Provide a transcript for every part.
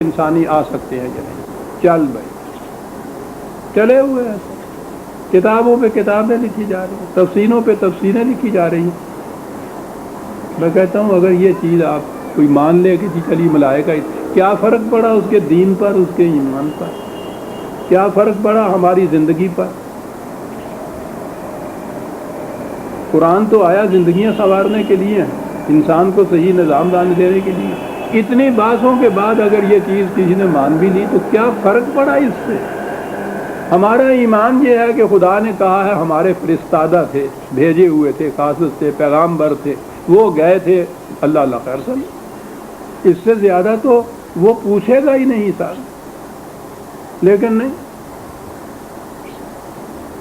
انسانی آ سکتے ہیں کہ نہیں؟ چل بھائی چلے ہوئے ہیں، کتابوں پہ کتابیں لکھی جا رہی ہیں، تفسیروں پہ تفسیریں لکھی جا رہی ہیں۔ میں کہتا ہوں اگر یہ چیز آپ کوئی مان لے کہ جی چلیے ملائکہ، کیا فرق پڑا اس کے دین پر، اس کے ایمان پر؟ کیا فرق پڑا ہماری زندگی پر؟ قرآن تو آیا زندگیاں سنوارنے کے لیے، انسان کو صحیح نظام دان دینے کے لیے۔ اتنی باتوں کے بعد اگر یہ چیز کسی نے مان بھی لی تو کیا فرق پڑا اس سے؟ ہمارا ایمان یہ ہے کہ خدا نے کہا ہے، ہمارے فرستادہ تھے، بھیجے ہوئے تھے، قاصد تھے، پیغامبر تھے، وہ گئے تھے، اللہ اللہ خیر سن، اس سے زیادہ تو وہ پوچھے گا ہی نہیں سر۔ لیکن نہیں،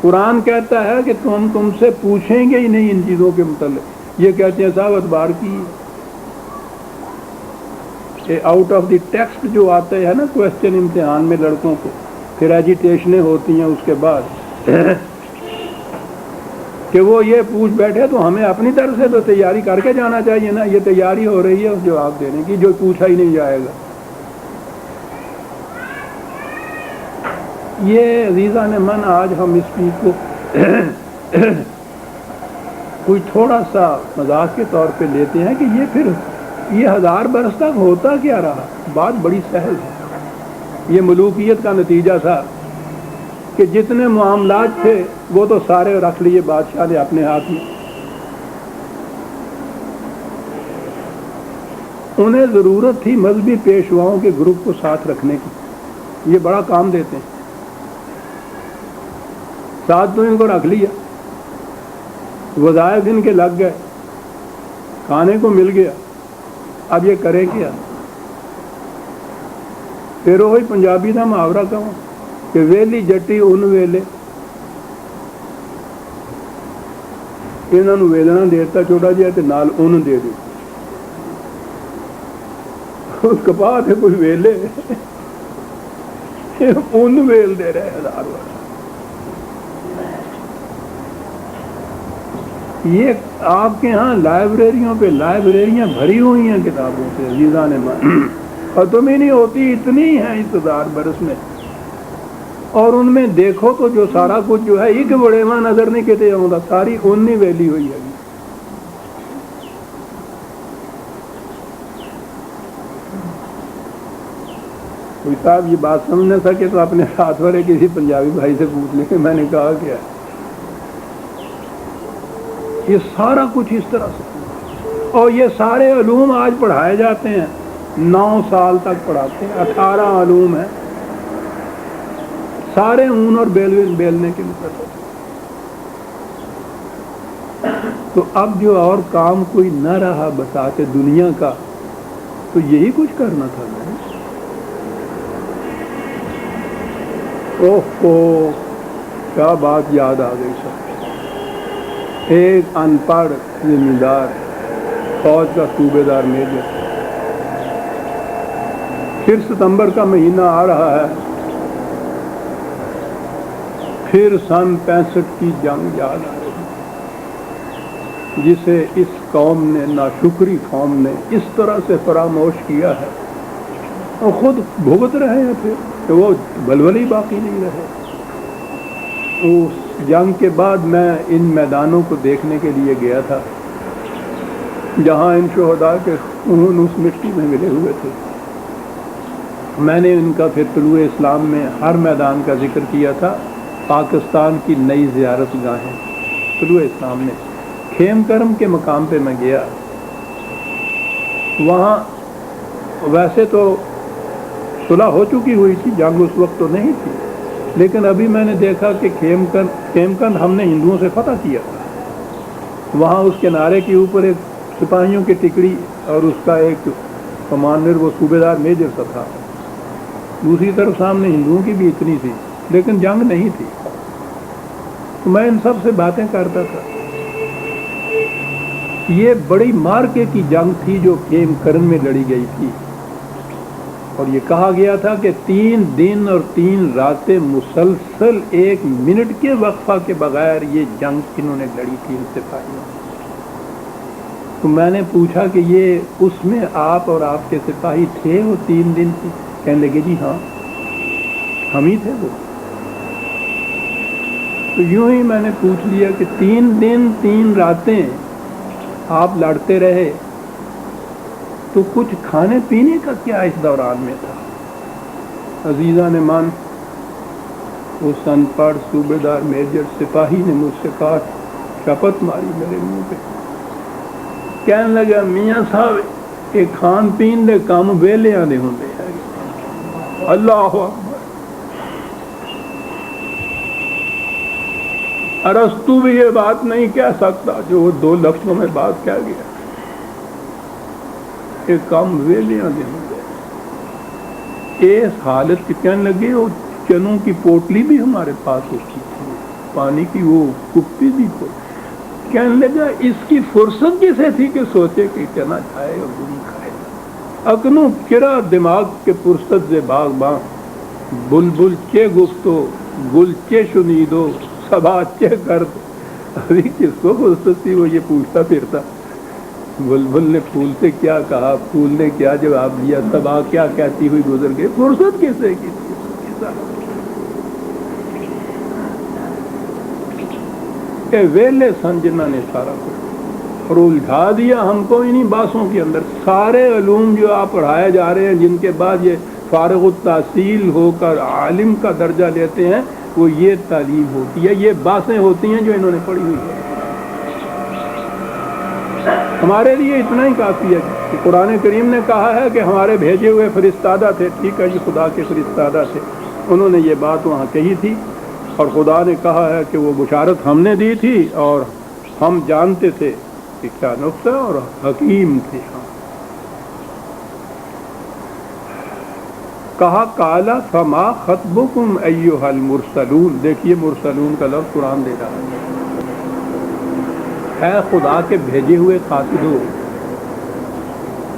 قرآن کہتا ہے کہ تم سے پوچھیں گے ہی نہیں ان چیزوں کے متعلق۔ یہ کہتے ہیں صاحب اتبار کی آؤٹ آف دی ٹیکسٹ جو آتے ہیں نا کویسچن امتحان میں لڑکوں کو، پھر ایجیٹیشنیں ہوتی ہیں اس کے بعد کہ وہ یہ پوچھ بیٹھے، تو ہمیں اپنی طرف سے تو تیاری کر کے جانا چاہیے نا۔ یہ تیاری ہو رہی ہے اس جواب دینے کی جو پوچھا ہی نہیں جائے گا۔ یہ عزیزان من آج ہم اس چیز کو کوئی تھوڑا سا مذاق کے طور پہ لیتے ہیں کہ یہ پھر یہ 1000 برس تک ہوتا کیا رہا؟ بات بڑی سہل ہے۔ یہ ملوکیت کا نتیجہ تھا کہ جتنے معاملات تھے وہ تو سارے رکھ لیے بادشاہ نے اپنے ہاتھ میں۔ انہیں ضرورت تھی مذہبی پیشواؤں کے گروپ کو ساتھ رکھنے کی، یہ بڑا کام دیتے ہیں، ساتھ تو ان کو رکھ لیا، وظائف ان کے لگ گئے، کھانے کو مل گیا، اب یہ کرے کیا؟ پھر وہی پنجابی کا محاورہ کہوں کہ ویلی جٹی ان ویلے، انہوں ویلنا دیتا چھوٹا جہا تے نال ان دے دی، اس کپاہ تھے کوئی ویلے ان ویل دے رہے 1000 برس۔ یہ آپ کے ہاں لائبریریوں پہ لائبریریاں بھری ہوئی ہیں کتابوں سے عزیزان من، ختم ہی نہیں ہوتی، اتنی ہیں اس 1000 برس میں۔ اور ان میں دیکھو تو جو سارا کچھ جو ہے ایک بڑے ماں نظر نہیں کہتے ہوتا، ساری ان نہیں ویلی ہوئی ہے۔ کوئی صاحب یہ بات سمجھ نہ سکے تو اپنے ساتھ والے کسی پنجابی بھائی سے پوچھ لیں کہ میں نے کہا کیا ہے۔ یہ سارا کچھ اس طرح سے، اور یہ سارے علوم آج پڑھائے جاتے ہیں، 9 سال تک پڑھاتے ہیں، 18 علوم ہیں، سارے اون اور بیلنے کے متعلق۔ تو اب جو اور کام کوئی نہ رہا بساط دنیا کا، تو یہی کچھ کرنا تھا۔ اوہ کیا بات یاد آ گئی سر۔ ایک ان پڑھ زمیندار، فوج کا صوبے دار میجر، پھر ستمبر کا مہینہ آ رہا ہے، پھر سن 65 کی جنگ یاد آ رہی ہے، جسے اس قوم نے، ناشکری قوم نے اس طرح سے فراموش کیا ہے، اور خود بھگت رہے ہیں پھر کہ وہ بلبلی باقی نہیں رہے۔ اس جنگ کے بعد میں ان میدانوں کو دیکھنے کے لیے گیا تھا جہاں ان شہداء کے خون اس مٹی میں ملے ہوئے تھے۔ میں نے ان کا پھر طلوع اسلام میں ہر میدان کا ذکر کیا تھا۔ پاکستان کی نئی زیارت گاہیں طلوع اسلام میں خیم کرم کے مقام پہ میں گیا، وہاں ویسے تو صلح ہو چکی ہوئی تھی، جنگ اس وقت تو نہیں تھی، لیکن ابھی میں نے دیکھا کہ خیم کند ہم نے ہندوؤں سے فتح کیا تھا۔ وہاں اس کنارے کے اوپر ایک سپاہیوں کی ٹکڑی اور اس کا ایک کمانڈر، وہ صوبے دار میجر سا تھا، دوسری طرف سامنے ہندوؤں کی بھی اتنی تھی، لیکن جنگ نہیں تھی۔ تو میں ان سب سے باتیں کرتا تھا۔ یہ بڑی مارکے کی جنگ تھی جو خیم کرن میں لڑی گئی تھی، اور یہ کہا گیا تھا کہ 3 دن اور 3 راتیں مسلسل 1 منٹ کے وقفہ کے بغیر یہ جنگ انہوں نے لڑی تھی ان سپاہیوں۔ تو میں نے پوچھا کہ یہ اس میں آپ اور آپ کے سپاہی تھے وہ 3 دن کی؟ کہنے لگے جی ہاں ہم ہی تھے وہ. تو یوں ہی میں نے پوچھ لیا کہ 3 دن 3 راتیں آپ لڑتے رہے تو کچھ کھانے پینے کا کیا اس دوران میں تھا؟ عزیزہ نے مان اس ان پڑھ صوبے دار میجر سپاہی نے مجھ سے کہا شپت ماری میرے منہ پہ. کہنے لگا میاں صاحب یہ کھان پین دے کام ویلیاں دے ہوندے ہیں. اللہ اکبر. ارسطو بھی یہ بات نہیں کہہ سکتا جو وہ 2 لفظوں میں بات کہہ گیا. یہ کام ویلیاں دے ہوندے. اس حالت کہنے لگے وہ چنوں کی پوٹلی بھی ہمارے پاس ہوتی تھی, پانی کی وہ کپی بھی کو. کہنے لگا اس کی فرصت کسے تھی کہ سوچے کہ چنا کھائے اور گڑی کھائے. اکنو چرا دماغ کے فرصت سے باغ باں بلبل چے گفتو گل چے شنیدو صبا چے کرد. ابھی کس کو فرصت تھی وہ یہ پوچھتا پھرتا بلبل نے پھول سے کیا کہا, پھول نے کیا جواب دیا, صبا کیا کہتی ہوئی گزر گئی. فرصت کسے کی تھی؟ کہ ویلے سن جنہوں نے سارا کچھ اور الجھا دیا ہم کو انہی باسوں کے اندر. سارے علوم جو آپ پڑھائے جا رہے ہیں جن کے بعد یہ فارغ التحصیل ہو کر عالم کا درجہ لیتے ہیں وہ یہ تعلیم ہوتی ہے, یہ باسیں ہوتی ہیں جو انہوں نے پڑھی ہوئی ہے. ہمارے لیے اتنا ہی کافی ہے کہ قرآن کریم نے کہا ہے کہ ہمارے بھیجے ہوئے فرستادہ تھے. ٹھیک ہے جی, خدا کے فرستادہ تھے, انہوں نے یہ بات وہاں کہی تھی اور خدا نے کہا ہے کہ وہ بشارت ہم نے دی تھی اور ہم جانتے تھے کہ کیا نقصہ اور حکیم تھے. کہا کالا فما خطبکم ایھا المرسلون. دیکھیے مرسلون کا لفظ قرآن دے رہا ہے خدا کے بھیجے ہوئے قاصدو,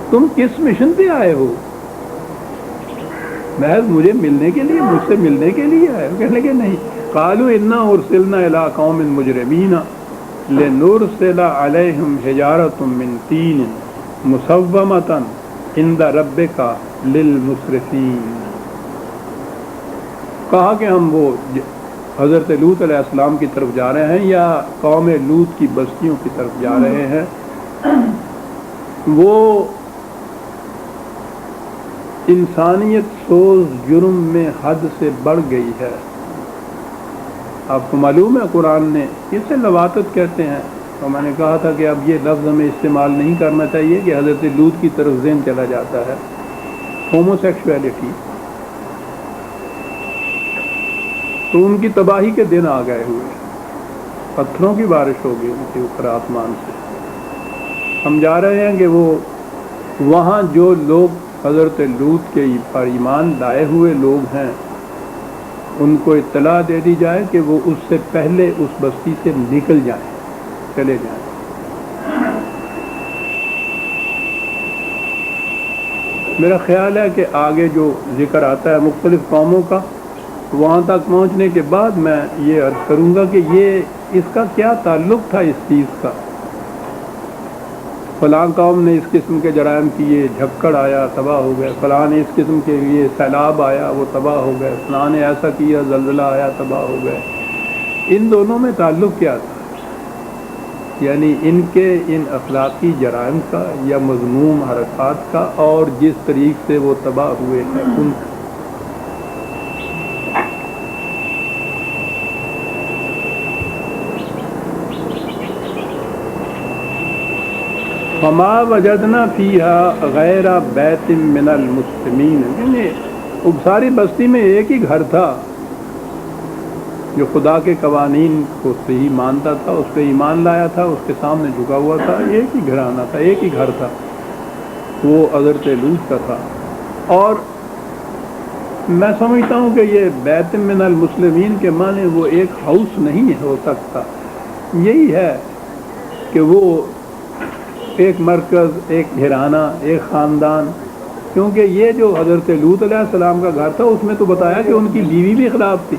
تم کس مشن پہ آئے ہو؟ محض مجھے ملنے کے لیے, مجھ سے ملنے کے لیے آئے ہو؟ کہنے لگے نہیں. قالوا انا ارسلنا الى قوم مجرمین لنرسل علیہم حجارۃ من طین مسومۃ عند ربک للمسرفین. کہا کہ ہم وہ حضرت لوط علیہ السلام کی طرف جا رہے ہیں یا قوم لوط کی بستیوں کی طرف جا رہے ہیں. وہ انسانیت سوز جرم میں حد سے بڑھ گئی ہے. آپ کو معلوم ہے قرآن نے اسے لواطت کہتے ہیں, اور میں نے کہا تھا کہ اب یہ لفظ ہمیں استعمال نہیں کرنا چاہیے کہ حضرت لوط کی طرف ذہن چلا جاتا ہے. ہومو سیکشویلٹی, تو ان کی تباہی کے دن آ گئے ہوئے, پتھروں کی بارش ہو گئی ان کے اوپر آسمان سے. ہم جا رہے ہیں کہ وہ وہاں جو لوگ حضرت لوط کے پر ایمان لائے ہوئے لوگ ہیں ان کو اطلاع دے دی جائے کہ وہ اس سے پہلے اس بستی سے نکل جائیں, چلے جائیں. میرا خیال ہے کہ آگے جو ذکر آتا ہے مختلف قوموں کا, وہاں تک پہنچنے کے بعد میں یہ عرض کروں گا کہ یہ اس کا کیا تعلق تھا اس چیز کا. فلاں قوم نے اس قسم کے جرائم کیے, جھکڑ آیا تباہ ہو گئے. فلاں نے اس قسم کے لیے سیلاب آیا وہ تباہ ہو گئے. فلاں نے ایسا کیا زلزلہ آیا تباہ ہو گئے. ان دونوں میں تعلق کیا تھا؟ یعنی ان کے ان اخلاقی جرائم کا یا مذموم حرکات کا اور جس طریق سے وہ تباہ ہوئے ہیں ان کا. فما وجدنا فیہا غیر بیت من المسلمین. یعنی ساری بستی میں ایک ہی گھر تھا جو خدا کے قوانین کو صحیح مانتا تھا, اس پہ ایمان لایا تھا, اس کے سامنے جھکا ہوا تھا. ایک ہی گھرانہ تھا, ایک ہی گھر تھا, وہ حضرت لوط کا تھا. اور میں سمجھتا ہوں کہ یہ بیت من المسلمین کے معنی وہ ایک ہاؤس نہیں ہو سکتا. یہی ہے کہ وہ ایک مرکز, ایک گھرانہ, ایک خاندان. کیونکہ یہ جو حضرت لوط علیہ السلام کا گھر تھا اس میں تو بتایا کہ ان کی بیوی بھی خلاف تھی.